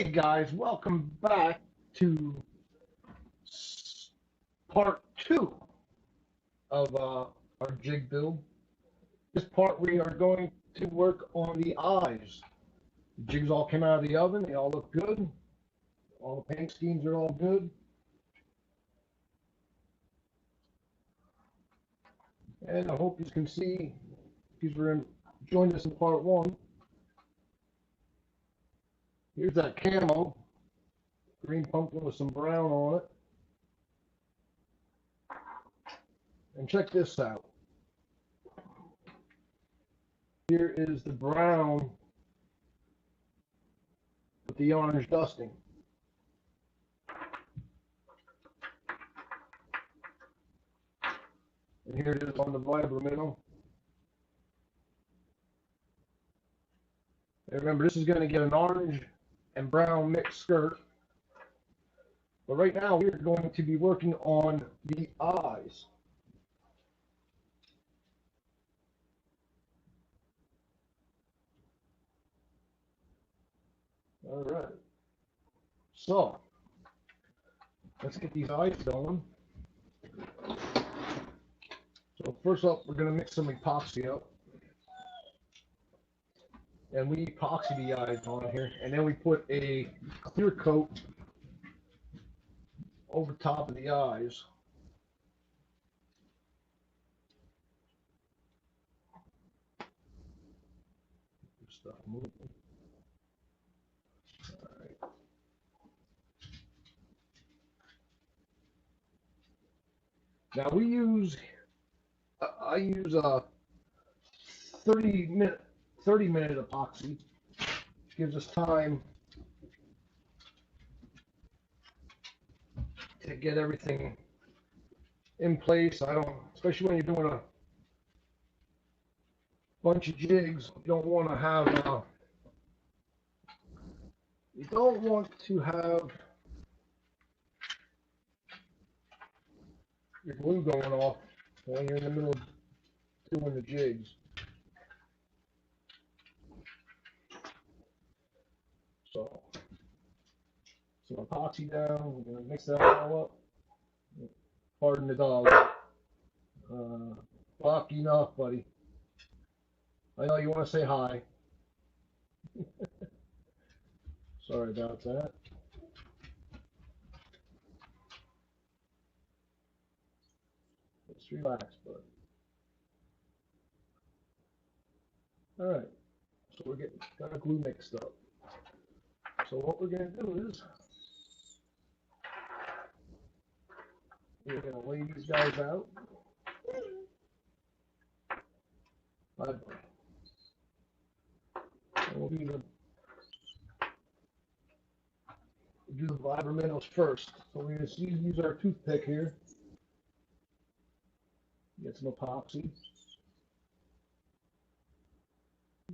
Hey guys, welcome back to part 2 of our jig build. This part we are going to work on the eyes. The jigs all came out of the oven, they all look good. All the paint schemes are all good. And I hope you can see, if you joined us in part 1. Here's that camo, green pumpkin with some brown on it. And check this out. Here is the brown with the orange dusting. And here it is on the vibrominnow. And remember, this is going to get an orange and brown mixed skirt. But right now we're going to be working on the eyes. All right. So let's get these eyes going. So first up, we're going to mix some epoxy up. And we epoxy the eyes on here, and then we put a clear coat over top of the eyes. Stuff moving. All right. Now I use a 30-minute epoxy. Gives us time to get everything in place. Especially when you're doing a bunch of jigs, you don't want to have your glue going off when you're in the middle of doing the jigs. So, some epoxy down, we're going to mix that all up. Pardon the dog. Fuck enough, buddy. I know you want to say hi. Sorry about that. Just relax, bud. Alright, so we're got our glue mixed up. So what we're going to do is we're going to lay these guys out. And we'll do the vibrominnows first. So we're going to use our toothpick here. Get some epoxy.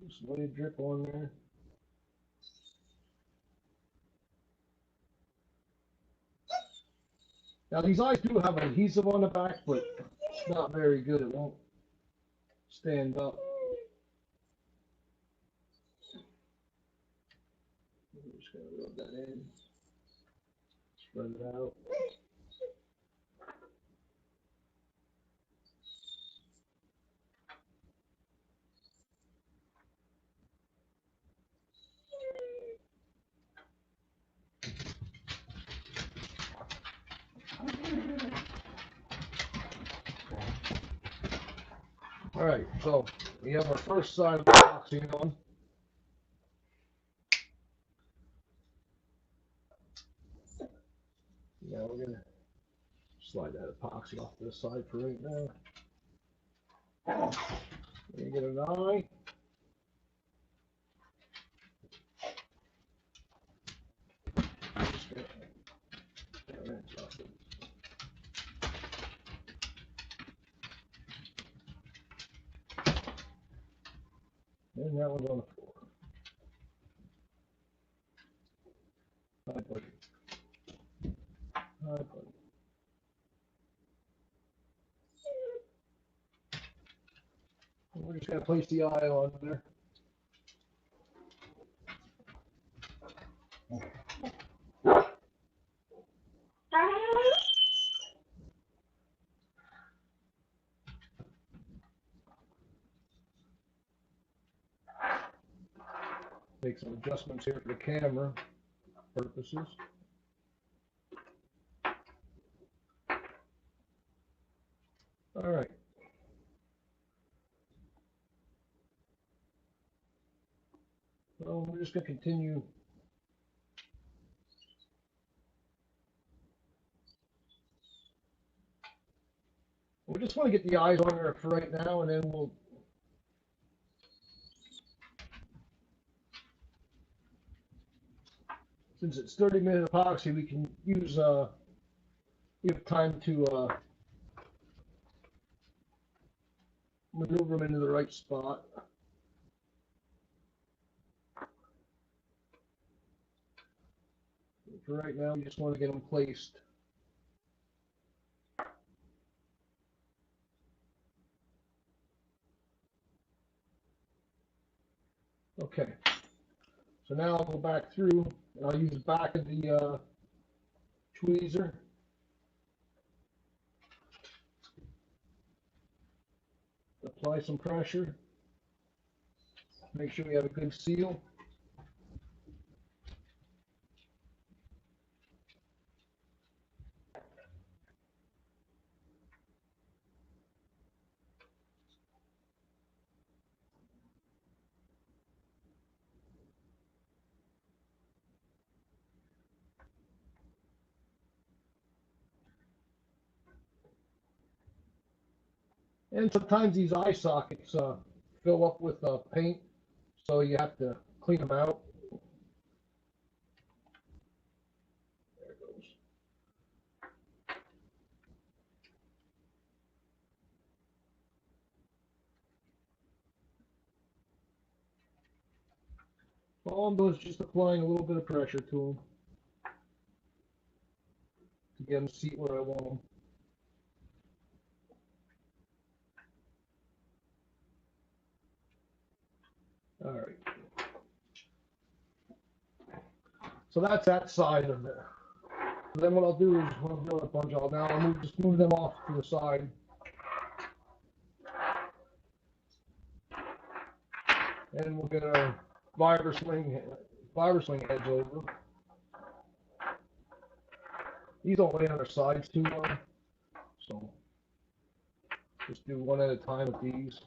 Just let it drip on there. Now these eyes do have adhesive on the back, but it's not very good. It won't stand up. I'm just going to rub that in. Spread it out. Alright, so we have our first side of the epoxy on. Now we're going to slide that epoxy off to the side for right now. You get an eye. And that one's on the floor. Hi, buddy. Hi, buddy. We're just going to place the eye on there. Make some adjustments here for the camera purposes. All right. Well, we're just going to continue. We just want to get the eyes on there for right now, and then we'll. Since it's 30-minute epoxy, we can use. We have time to maneuver them into the right spot. For right now, we just want to get them placed. Okay. So now I'll go back through, and I'll use the back of the tweezer. Apply some pressure. Make sure we have a good seal. And sometimes these eye sockets fill up with paint, so you have to clean them out. There it goes. All I'm doing is just applying a little bit of pressure to them to get them seat where I want them. All right. So that's that side of it. So then what I'll do is when I'm doing a bunch, I'll just move them off to the side. And we'll get our fiber sling heads over. These don't lay on their sides too well, so just do one at a time with these.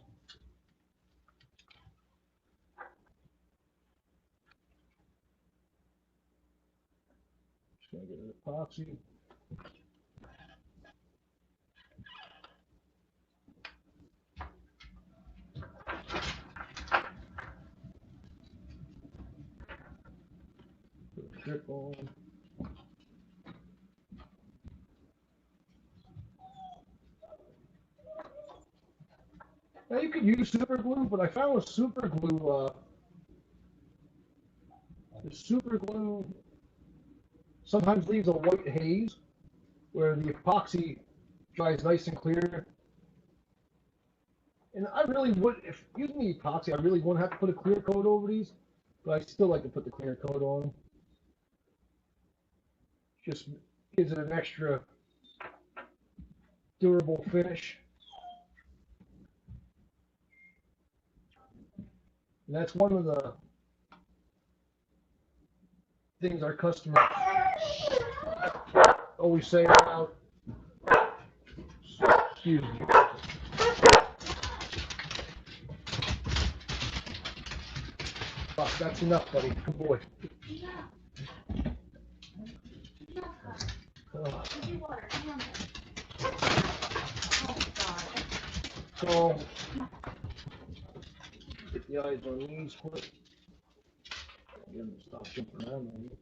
Just gonna get an epoxy. Put a strip on. Now you could use super glue, but I found with super glue, the super glue sometimes leaves a white haze, where the epoxy dries nice and clear. And I really would, if using the epoxy, I really wouldn't have to put a clear coat over these, but I still like to put the clear coat on. Just gives it an extra durable finish. And that's one of the things our customers always say about, excuse me. Oh, that's enough, buddy. Good boy. So, get the eyes on these quick. Get them to stop jumping around on you.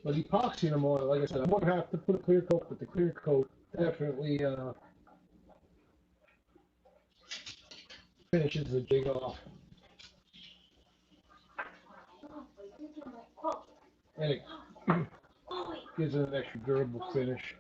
But epoxy them on, like I said, I won't have to put a clear coat, but the clear coat definitely finishes the jig off. and it gives it an extra durable finish.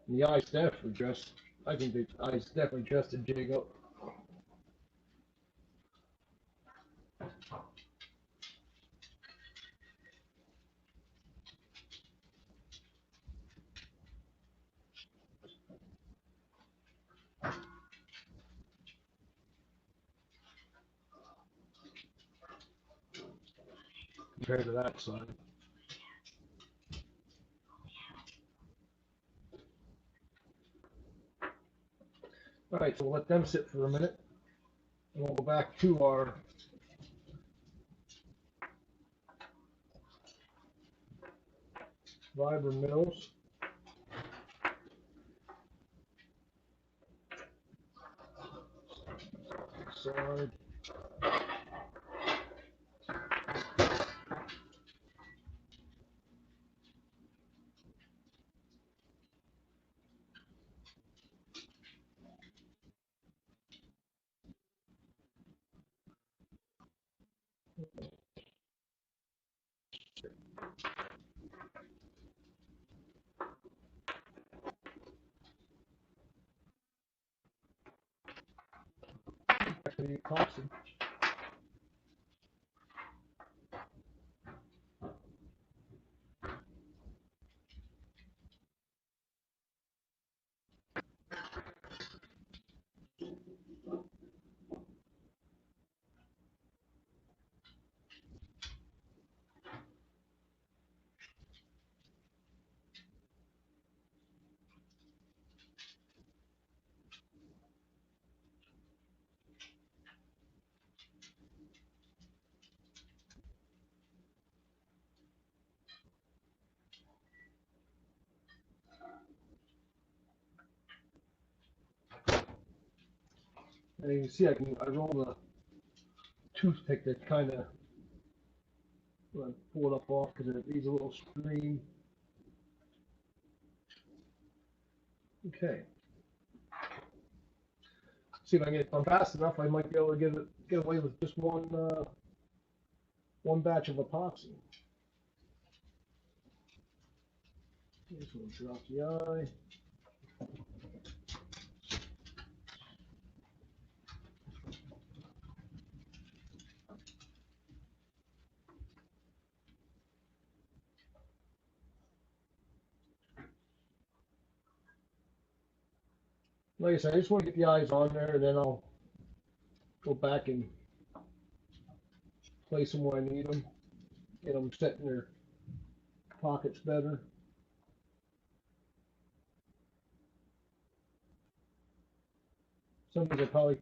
And the eyes definitely dress. I think the eyes definitely dress the jig up. Compared to that side. All right, so we'll let them sit for a minute, and we'll go back to our Viber mills. Side. Back to the epoxy. And you can see I rolled a toothpick that kind of pull it up off because it leaves a little stream. Okay. See if I can get it done fast enough. I might be able to get away with just one batch of epoxy. This one drop the eye. Like I said, I just want to get the eyes on there, and then I'll go back and place them where I need them, get them set in their pockets better. Some of these I probably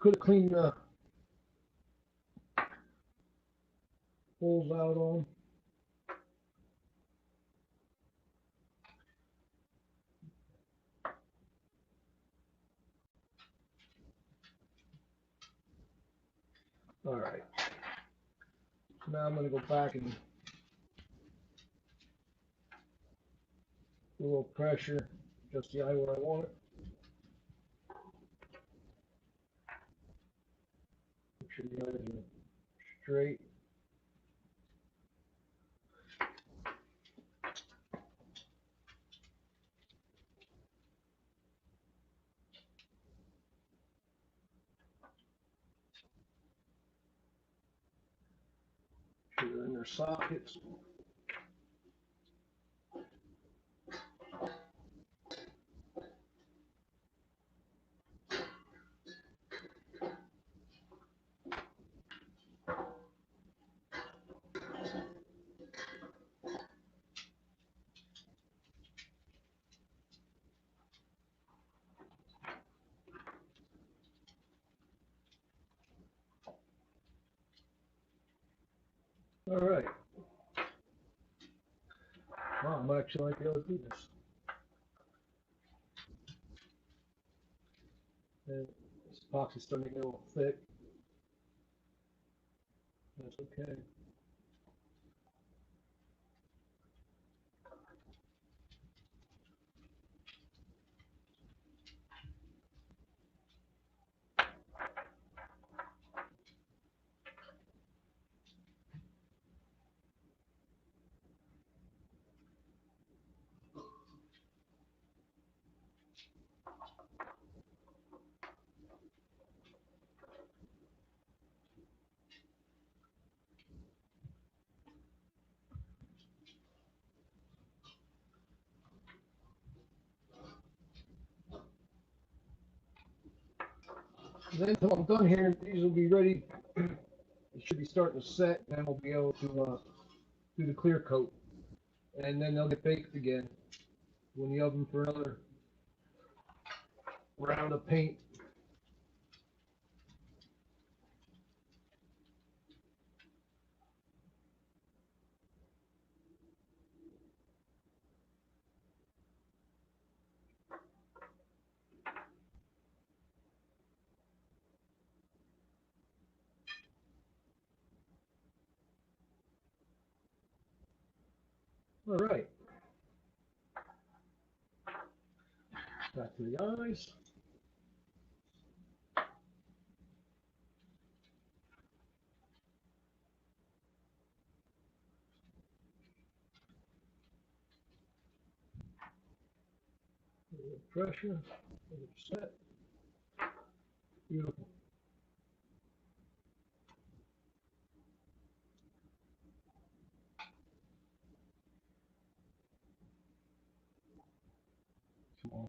could have cleaned the holes out on. All right. Now I'm going to go back and do a little pressure, just the eye where I want it. Make sure the eyes are straight. Make sure they're in their sockets. All right. Wow, I'm actually like able to do this. And this epoxy's starting to get a little thick. That's okay. Then until I'm done here, these will be ready. It should be starting to set, and then we'll be able to do the clear coat. And then they'll get baked again. Go in the oven for another round of paint. All right. Back to the eyes. A little pressure. A little set. Beautiful. Come on.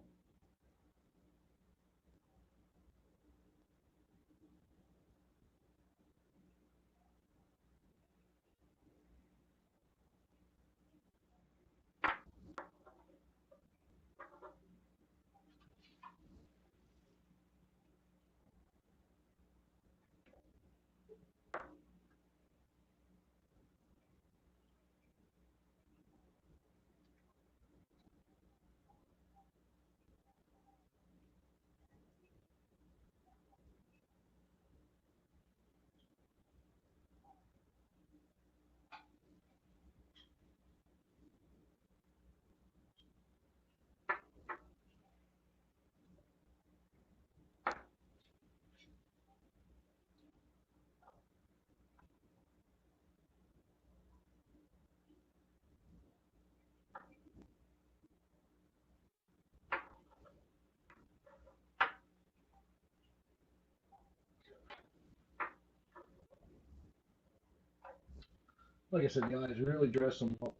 Like I said, the eyes really dress them up.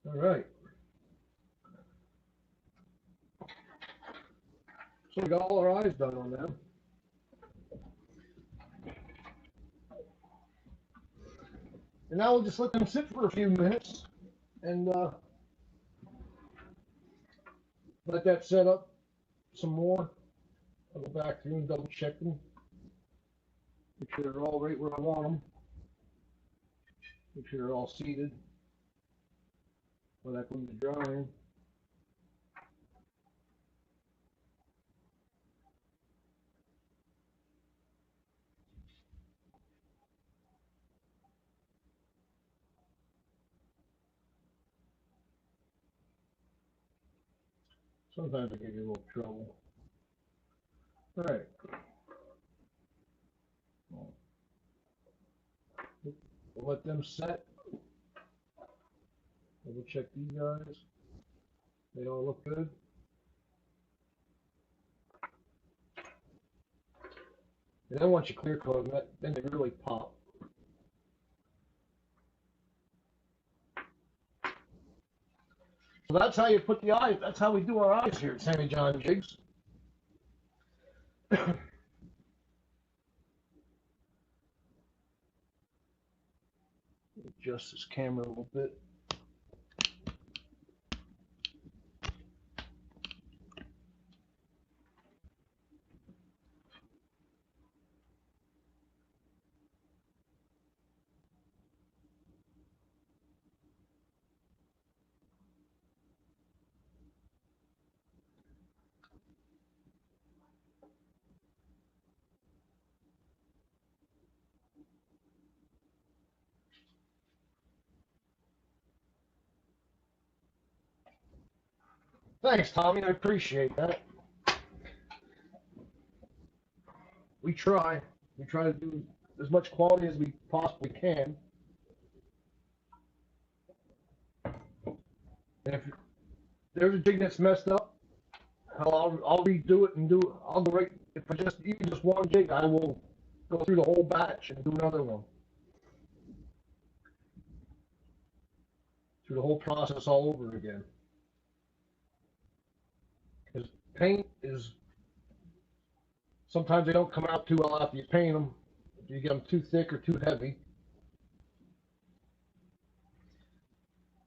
All right. So we got all our eyes done on them. And now we'll just let them sit for a few minutes and let that set up some more. I'll go back through and double check them. Make sure they're all right where I want them. Make sure they're all seated. When that comes to drying. Sometimes I give you a little trouble. All right. We'll let them set. Double check these guys. They all look good. And then once you clear coat them, then they really pop. So that's how you put the eyes. That's how we do our eyes here at Sammy John Jigs. Adjust this camera a little bit. Thanks, Tommy. I appreciate that. We try. We try to do as much quality as we possibly can. And if there's a jig that's messed up, I'll redo it and do it. I'll go right. If I just even just one jig, I will go through the whole batch and do another one. Through the whole process all over again. Because paint is, sometimes they don't come out too well after you paint them. If you get them too thick or too heavy.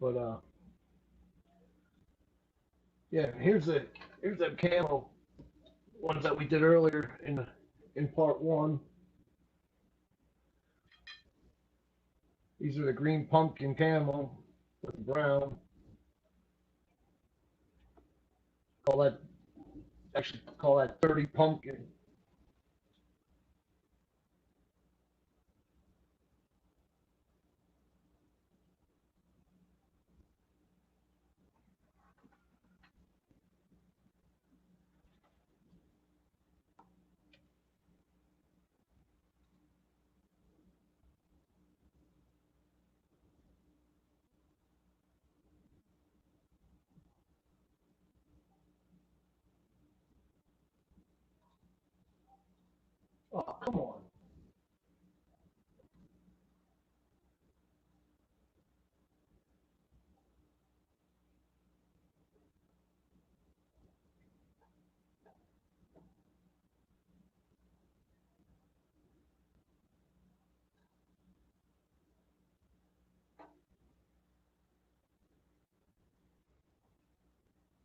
But yeah, here's the camo ones that we did earlier in part one. These are the green pumpkin camo with brown. Call that 30 pumpkin. Oh, come on.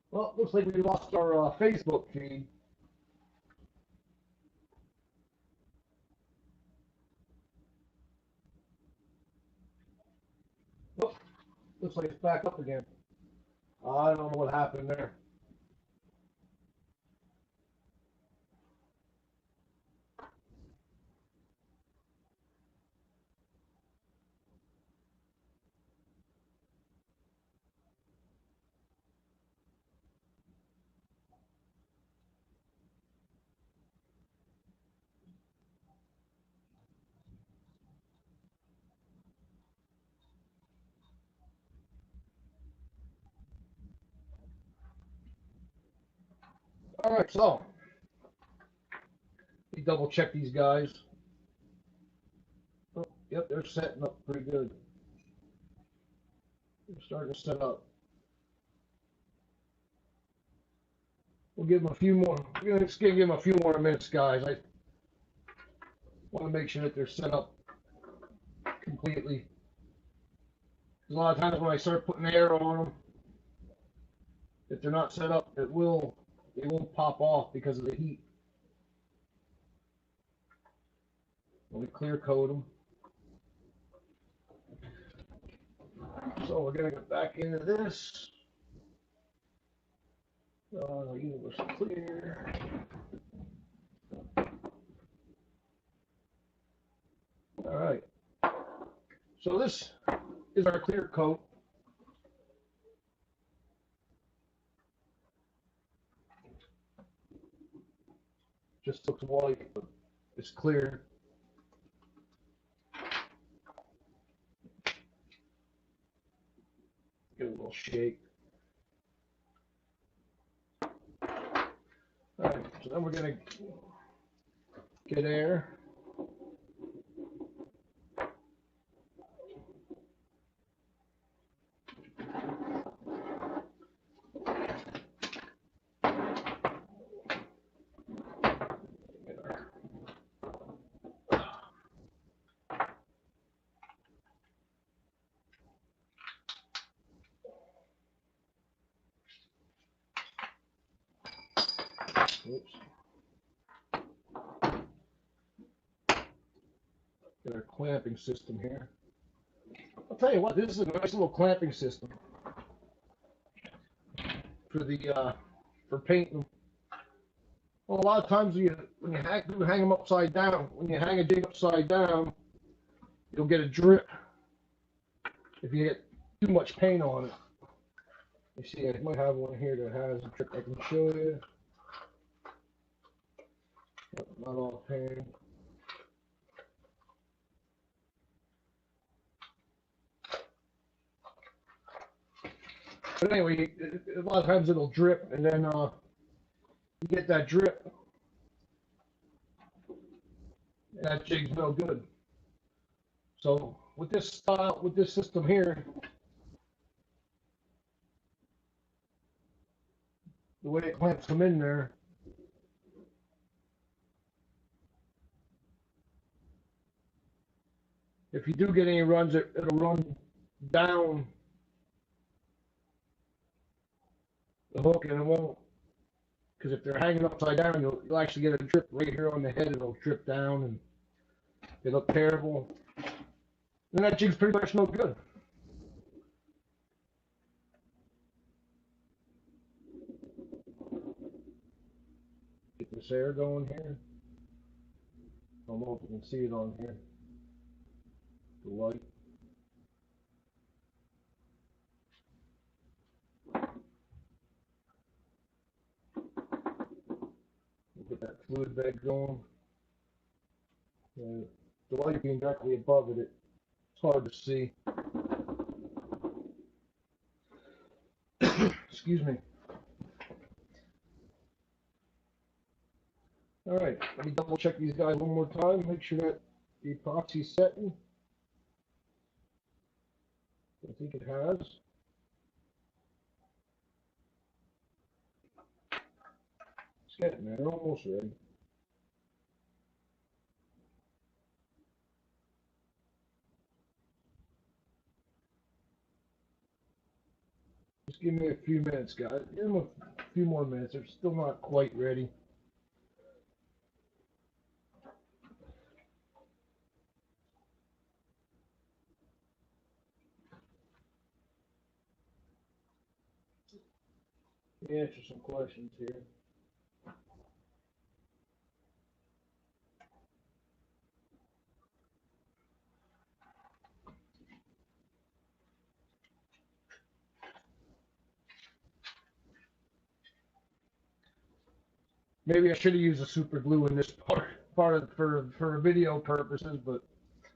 Well, looks like we lost our Facebook feed. Oh, looks like it's back up again. I don't know what happened there. All right, so we double check these guys. Oh, yep, they're setting up pretty good. They're starting to set up. We'll give them a few more. We're going to give them a few more minutes, guys. I want to make sure that they're set up completely. Because a lot of times when I start putting air on them, if they're not set up, they won't pop off because of the heat. When we clear coat them. So we're going to get back into this. Universal clear. All right. So this is our clear coat. Just looks white, but it's clear. Give it a little shake. Alright, so then we're going to get air. Oops. Get our clamping system here. I'll tell you what, this is a nice little clamping system for the for painting. Well, a lot of times when you hang them upside down, when you hang a jig upside down, you'll get a drip if you get too much paint on it. You see, I might have one here that has a drip I can show you. Not all paint. But anyway, a lot of times it'll drip, and then you get that drip, and that jig's no good. So with this style, with this system here, the way it clamps them in there, if you do get any runs, it'll run down the hook, and it won't, because if they're hanging upside down, you'll actually get a drip right here on the head. It'll drip down, and they look terrible. And that jig's pretty much no good. Get this air going here. I don't know if you can see it on here. The light. Get that fluid bed going. The light being directly above it, it's hard to see. Excuse me. All right, let me double check these guys one more time. Make sure that the epoxy's setting. I think it has. It's getting there, almost ready. Just give me a few minutes, guys. Give them a few more minutes. They're still not quite ready. Let me answer some questions here. Maybe I should have used a super glue in this part for video purposes, but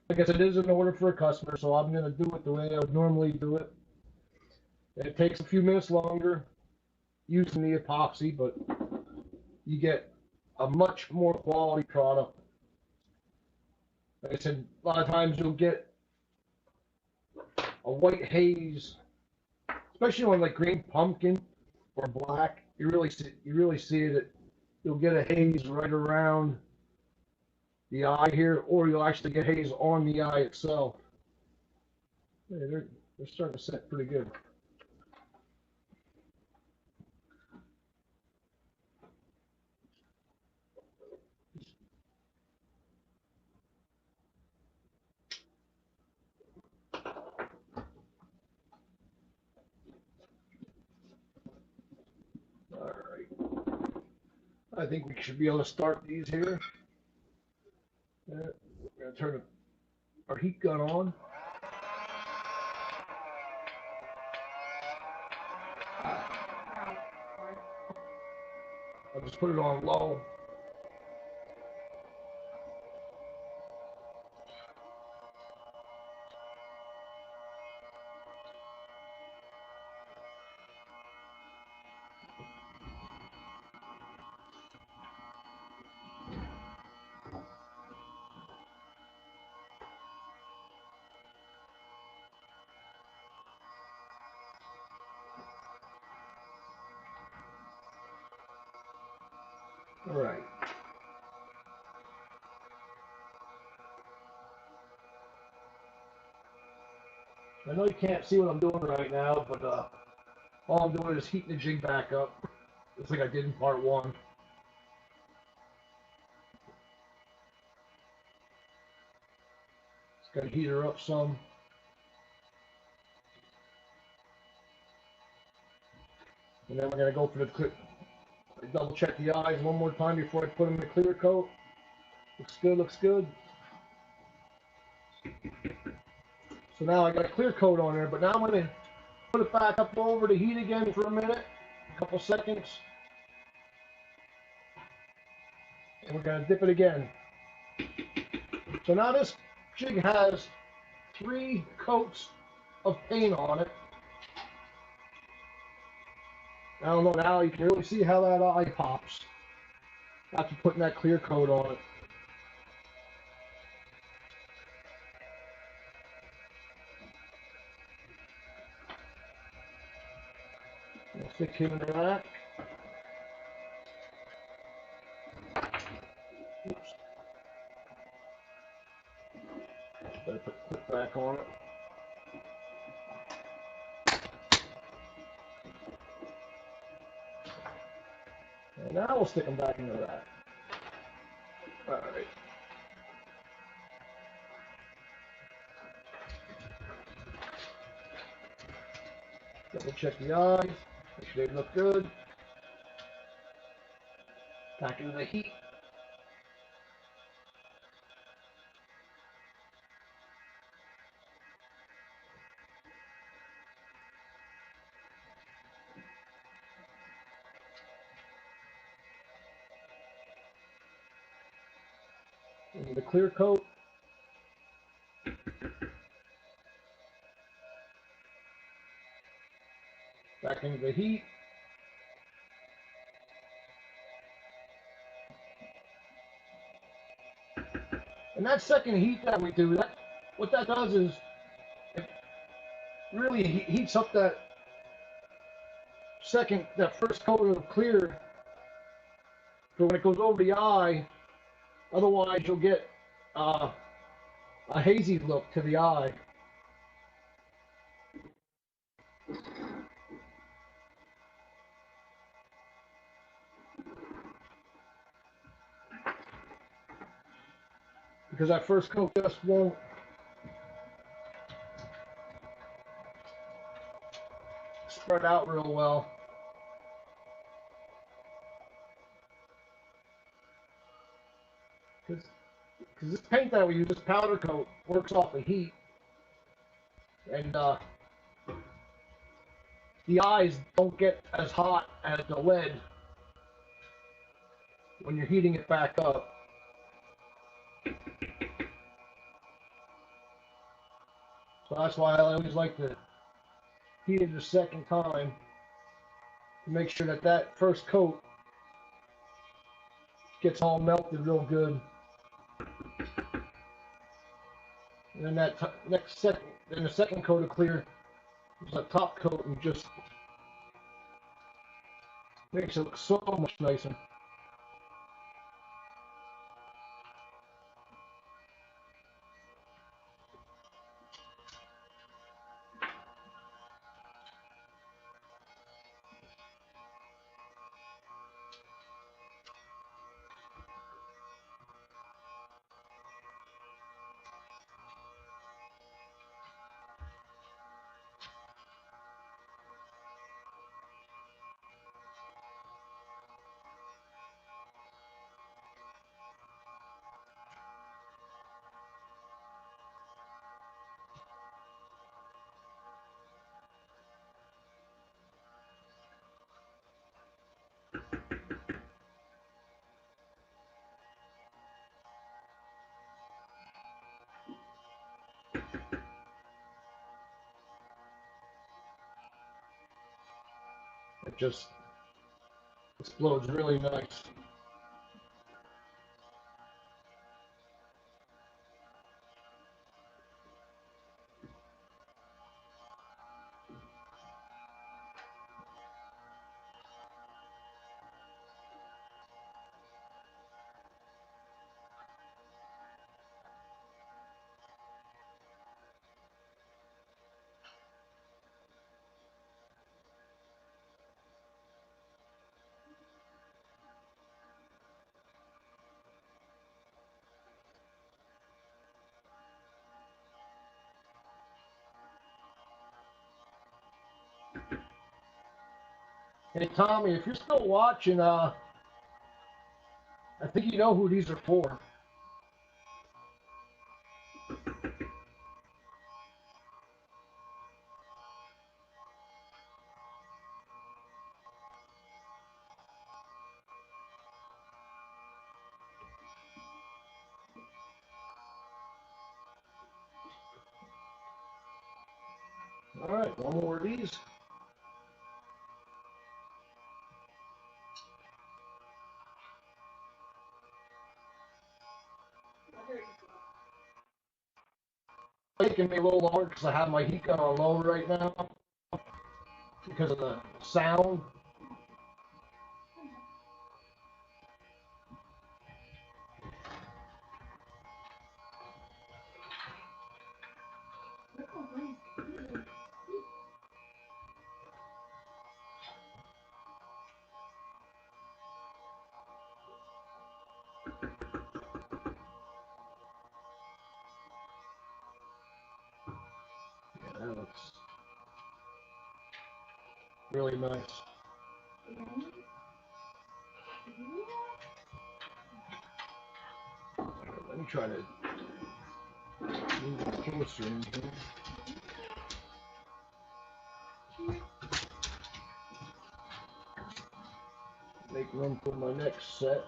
I guess it is an order for a customer, so I'm going to do it the way I would normally do it. It takes a few minutes longer using the epoxy, but you get a much more quality product. Like I said, a lot of times you'll get a white haze, especially on like green pumpkin or black. You really see it. You'll get a haze right around the eye here, or you'll actually get haze on the eye itself. Yeah, they're starting to set pretty good. All right. I think we should be able to start these here. We're going to turn our heat gun on. I'll just put it on low. All right. I know you can't see what I'm doing right now, but all I'm doing is heating the jig back up, just like I did in part one. Just gotta heat her up some. And then we're gonna go for the clear. Double check the eyes one more time before I put them in the clear coat. Looks good, looks good. So now I got a clear coat on there, but now I'm gonna put it back up over the heat again for a minute, a couple seconds. And we're gonna dip it again. So now this jig has 3 coats of paint on it. I don't know, now you can really see how that eye pops after putting that clear coat on it. We'll stick him in the rack. Oops. Better put the clip back on it. And now we'll stick them back in the rack. Alright. Double check the eyes, make sure they look good. Back into the heat. Into the clear coat. Back into the heat. And that second heat that we do, what that does is it really heats up that first coat of clear for when it goes over the eye. Otherwise, you'll get a hazy look to the eye. Because that first coat just won't spread out real well. Because this paint that we use, this powder coat, works off the heat. And the eyes don't get as hot as the lead when you're heating it back up. So that's why I always like to heat it a second time to make sure that that first coat gets all melted real good. And then that the second coat of clear is a top coat and just makes it look so much nicer. It just explodes really nice. Hey Tommy, if you're still watching, I think you know who these are for. All right, one more of these. Taking me a little longer because I have my heat gun on low right now because of the sound. Yeah, that looks really nice. All right, let me try to move it closer in here. Make room for my next set.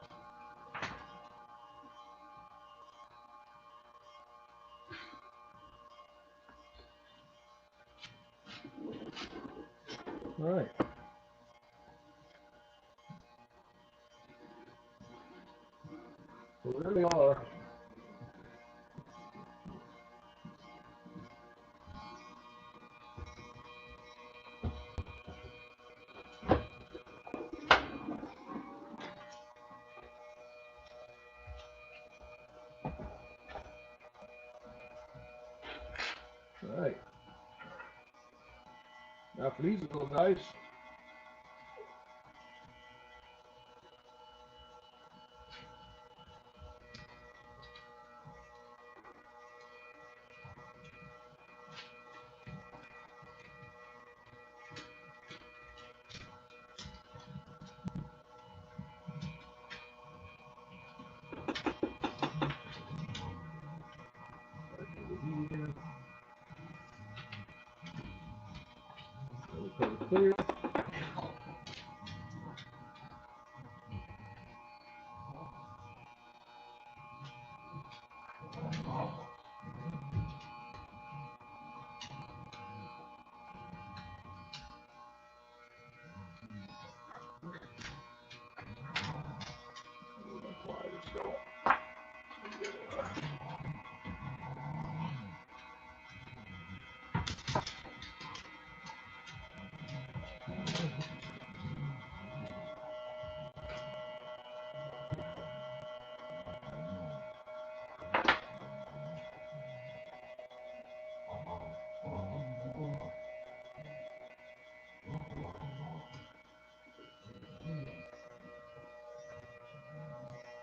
All right. So there they are. All right. Now for these little guys. Clear.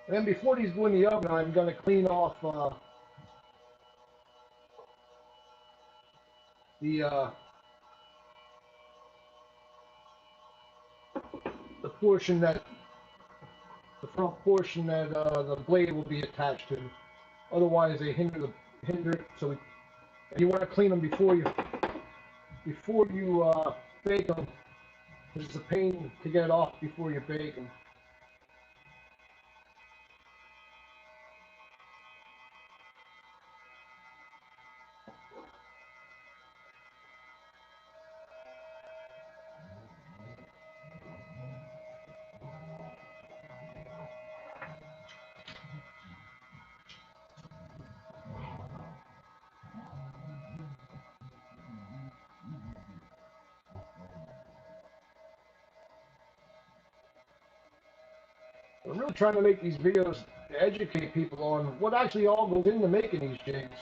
And then before these go in the oven, I'm going to clean off the the portion that the front portion that the blade will be attached to. Otherwise, they hinder it. So you want to clean them before you bake them. It's a pain to get it off before you bake them. I'm really trying to make these videos to educate people on what actually all goes into making these jigs.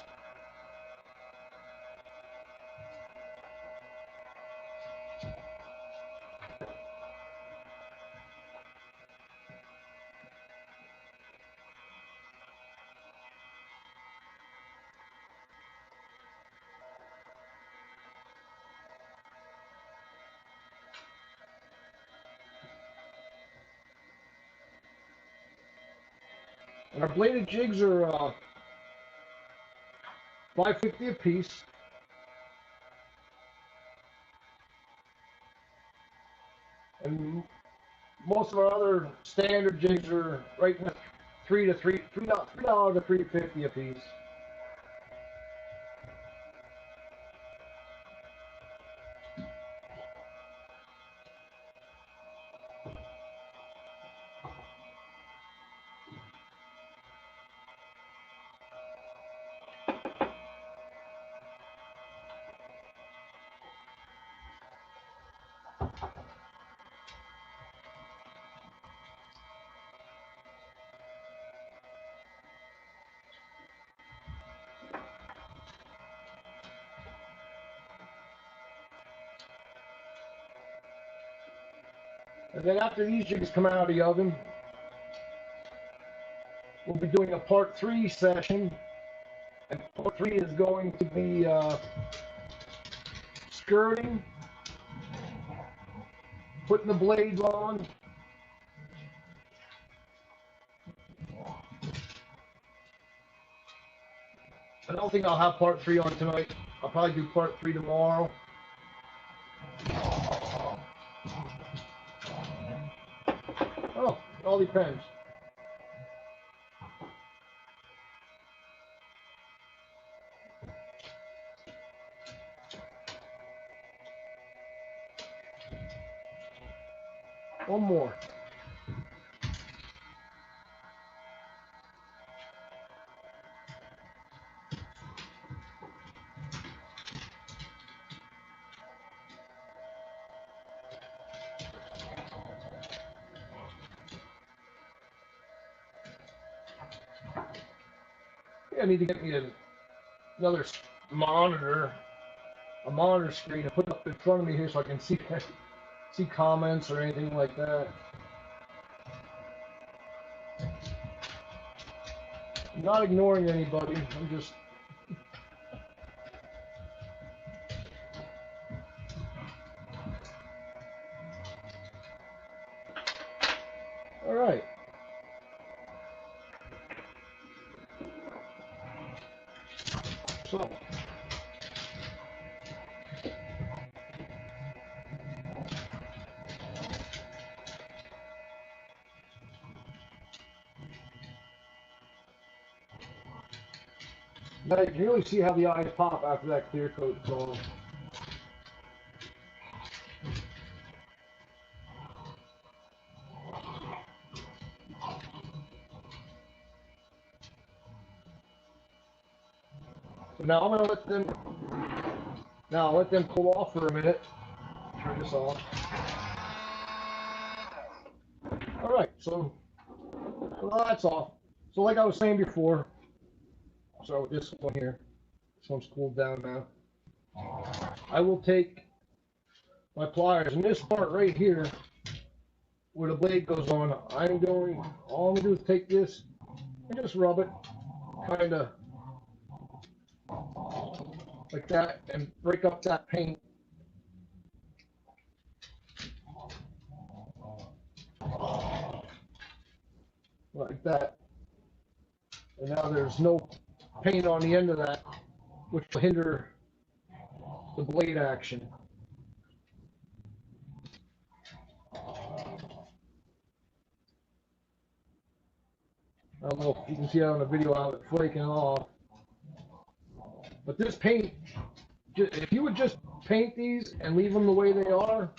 And our bladed jigs are $5.50 a piece. And most of our other standard jigs are right in the $3 to $3.50 a piece. And then after these jigs come out of the oven, we'll be doing a part 3 session. And part 3 is going to be skirting, putting the blades on, I don't think I'll have part 3 on tonight. I'll probably do part 3 tomorrow. Oh, it all depends. One more. Yeah, I need to get me another monitor, a monitor screen to put up in front of me here so I can see comments or anything like that. I'm not ignoring anybody. I'm just all right. So now you can really see how the eyes pop after that clear coat's on. So now I'm gonna let them cool off for a minute. Turn this off. All right, so well, that's off. So like I was saying before, so this one here, this one's cooled down now. I will take my pliers, and this part right here, where the blade goes on, all I'm gonna do is take this and just rub it, kind of like that, and break up that paint. Like that. And now there's no paint on the end of that, which will hinder the blade action. I don't know if you can see that on the video how it's flaking off. But this paint, if you would just paint these and leave them the way they are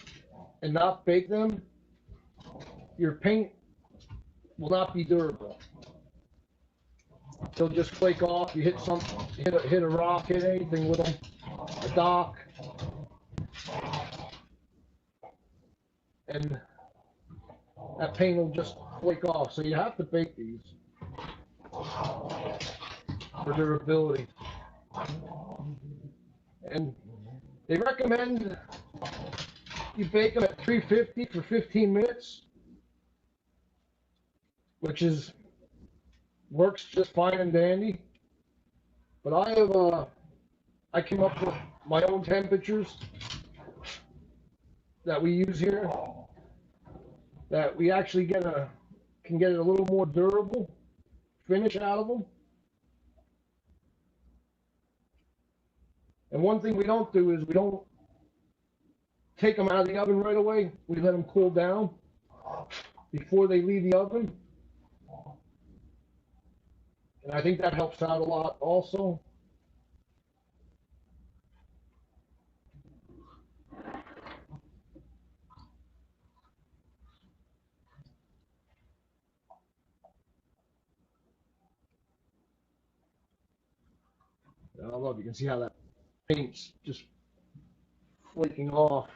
and not bake them, your paint will not be durable. They'll just flake off. You hit something, hit a rock, hit anything with them, a dock, and that paint will just flake off. So you have to bake these for durability. And they recommend you bake them at 350 for 15 minutes, which works just fine and dandy. But I came up with my own temperatures that we use here, that we actually can get it a little more durable finish out of them. And one thing we don't do is we don't take them out of the oven right away. We let them cool down before they leave the oven. And I think that helps out a lot also. I don't know if you can see how that paint's just flaking off.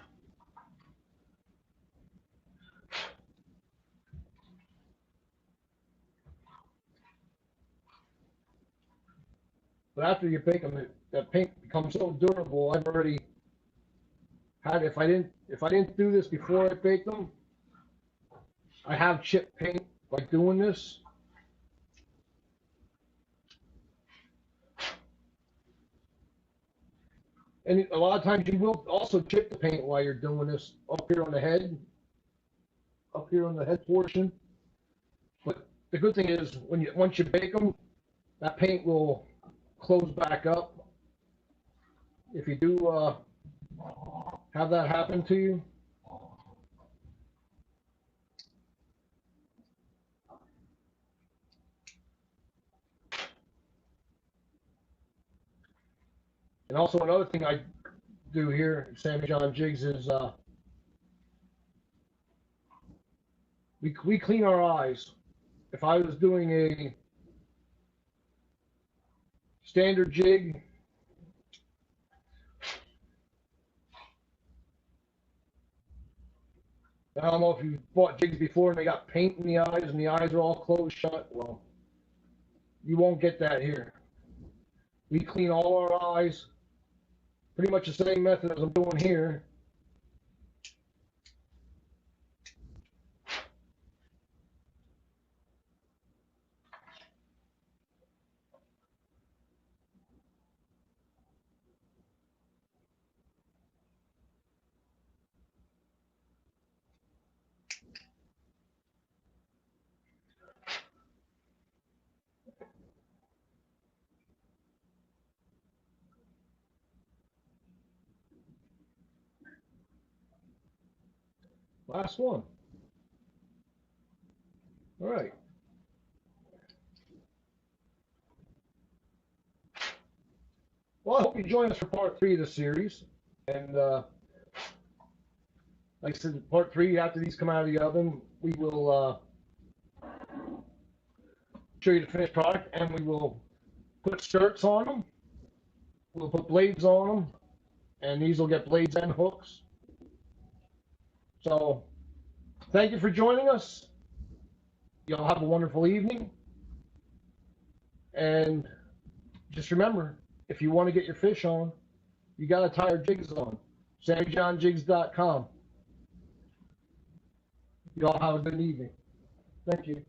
But after you bake them, that paint becomes so durable. I've already had, if I didn't do this before I baked them, I have chipped paint like doing this. And a lot of times you will also chip the paint while you're doing this up here on the head, up here on the head portion. But the good thing is once you bake them, that paint will close back up. If you do have that happen to you. And also another thing I do here at Sammy John Jigs is we clean our eyes. If I was doing a standard jig, I don't know if you've bought jigs before and they got paint in the eyes and the eyes are all closed shut. Well, you won't get that here. We clean all our eyes, pretty much the same method as I'm doing here. Last one. All right. Well, I hope you join us for part 3 of the series. And like I said, part 3, after these come out of the oven, we will show you the finished product, and we will put skirts on them. We'll put blades on them, and these will get blades and hooks. So, thank you for joining us. Y'all have a wonderful evening. And just remember, if you want to get your fish on, you got to tie our jigs on. SammyJohnJigs.com. Y'all have a good evening. Thank you.